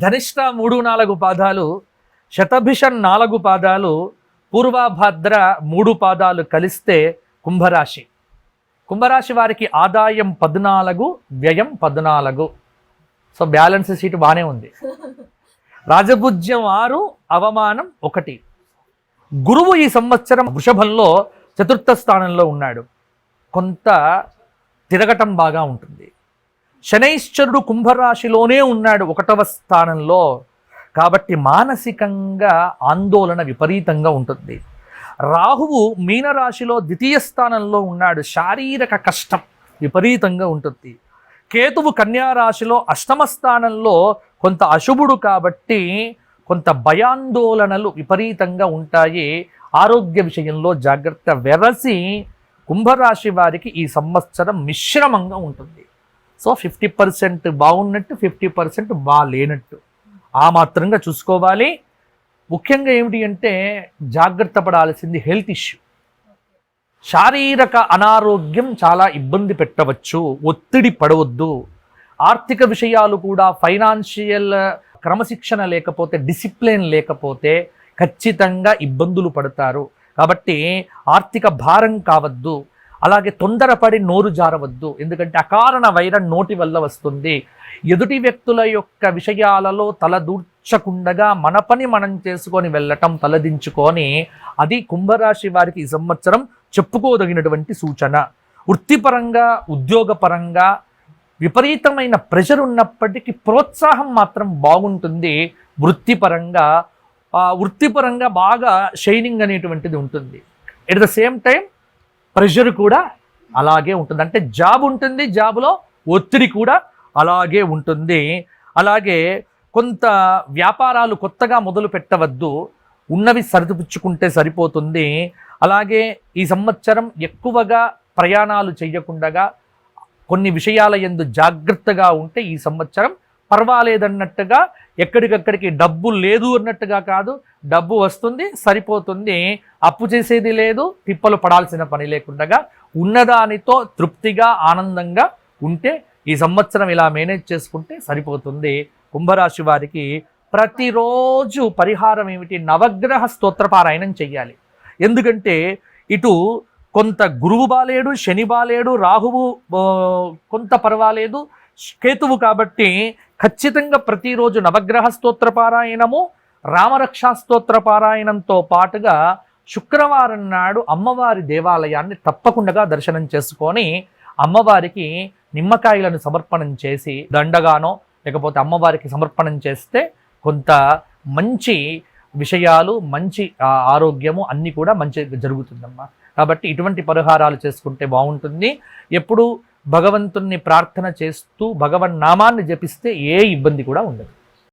ధనిష్ట 3-4 పాదాలు, శతభిష 4 పాదాలు, పూర్వభాద్ర 3 పాదాలు కలిస్తే కుంభరాశి. కుంభరాశి వారికి ఆదాయం 14, వ్యయం 14. సో బ్యాలెన్స్ షీట్ బాగానే ఉంది. రాజభుజ్యం 6, అవమానం 1. గురువు ఈ సంవత్సరం వృషభంలో 4వ స్థానంలో ఉన్నాడు. కొంత తిరగటం బాగా ఉంటుంది. శనైశ్చరుడు కుంభరాశిలోనే ఉన్నాడు 1వ స్థానంలో. కాబట్టి మానసికంగా ఆందోళన విపరీతంగా ఉంటుంది. రాహువు మీనరాశిలో 2వ స్థానంలో ఉన్నాడు. శారీరక కష్టం విపరీతంగా ఉంటుంది. కేతువు కన్యారాశిలో 8వ స్థానంలో కొంత అశుభుడు కాబట్టి కొంత భయాందోళనలు విపరీతంగా ఉంటాయి. ఆరోగ్య విషయంలో జాగ్రత్త. వెరసి కుంభరాశి వారికి ఈ సంవత్సరం మిశ్రమంగా ఉంటుంది. సో 50% బాగున్నట్టు, 50% బాగాలేనట్టు ఆ మాత్రంగా చూసుకోవాలి. ముఖ్యంగా ఏమిటి అంటే జాగ్రత్త పడాల్సింది హెల్త్ ఇష్యూ. శారీరక అనారోగ్యం చాలా ఇబ్బంది పెట్టవచ్చు. ఒత్తిడి పడవద్దు. ఆర్థిక విషయాలు కూడా ఫైనాన్షియల్ క్రమశిక్షణ లేకపోతే, డిసిప్లిన్ లేకపోతే ఖచ్చితంగా ఇబ్బందులు పడతారు. కాబట్టి ఆర్థిక భారం కావద్దు. అలాగే తొందరపడి నోరు జారవద్దు. ఎందుకంటే అకారణ వైరం నోటి వల్ల వస్తుంది. ఎదుటి వ్యక్తుల యొక్క విషయాలలో తలదూర్చకుండగా మన పని మనం చేసుకొని వెళ్ళటం, తలదించుకొని, అది కుంభరాశి వారికి ఈ సంవత్సరం చెప్పుకోదగినటువంటి సూచన. వృత్తిపరంగా, ఉద్యోగపరంగా విపరీతమైన ప్రెషర్ ఉన్నప్పటికీ ప్రోత్సాహం మాత్రం బాగుంటుంది. వృత్తిపరంగా బాగా షైనింగ్ అనేటువంటిది ఉంటుంది. At the same time pressure కూడా అలాగే ఉంటుంది. అంటే జాబ్ ఉంటుంది, జాబ్లో ఒత్తిడి కూడా అలాగే ఉంటుంది. అలాగే కొంత వ్యాపారాలు కొత్తగా మొదలు పెట్టవద్దు. ఉన్నవి సరిపుచ్చుకుంటే సరిపోతుంది. అలాగే ఈ సంవత్సరం ఎక్కువగా ప్రయాణాలు చేయకుండా కొన్ని విషయాల యందు జాగ్రత్తగా ఉంటే ఈ సంవత్సరం పర్వాలేదన్నట్టుగా, ఎక్కడికక్కడికి డబ్బు లేదు అన్నట్టుగా కాదు, డబ్బు వస్తుంది, సరిపోతుంది. అప్పు చేసేది లేదు, తిప్పలు పడాల్సిన పని లేకుండా ఉన్నదానితో తృప్తిగా ఆనందంగా ఉంటే ఈ సంవత్సరం ఇలా మేనేజ్ చేసుకుంటే సరిపోతుంది. కుంభరాశి వారికి ప్రతిరోజు పరిహారం ఏమిటి? నవగ్రహ స్తోత్రపారాయణం చెయ్యాలి. ఎందుకంటే ఇటు కొంత గురువు బాలేడు, శని బాలేడు, రాహువు కొంత పర్వాలేదు, కేతువు. కాబట్టి ఖచ్చితంగా ప్రతిరోజు నవగ్రహ స్తోత్రపారాయణము, రామరక్షా స్తోత్రపారాయణంతో పాటుగా శుక్రవారం నాడు అమ్మవారి దేవాలయాన్ని తప్పకుండా దర్శనం చేసుకొని అమ్మవారికి నిమ్మకాయలను సమర్పణం చేసి దండగానో లేకపోతే అమ్మవారికి సమర్పణం చేస్తే కొంత మంచి విషయాలు, మంచి ఆరోగ్యము అన్నీ కూడా మంచి జరుగుతుందమ్మా. కాబట్టి ఇటువంటి పరిహారాలు చేసుకుంటే బాగుంటుంది. ఎప్పుడు భగవంతుణ్ణి ప్రార్థన చేస్తూ భగవన్ నామాన్ని జపిస్తే ఏ ఇబ్బంది కూడా ఉండదు.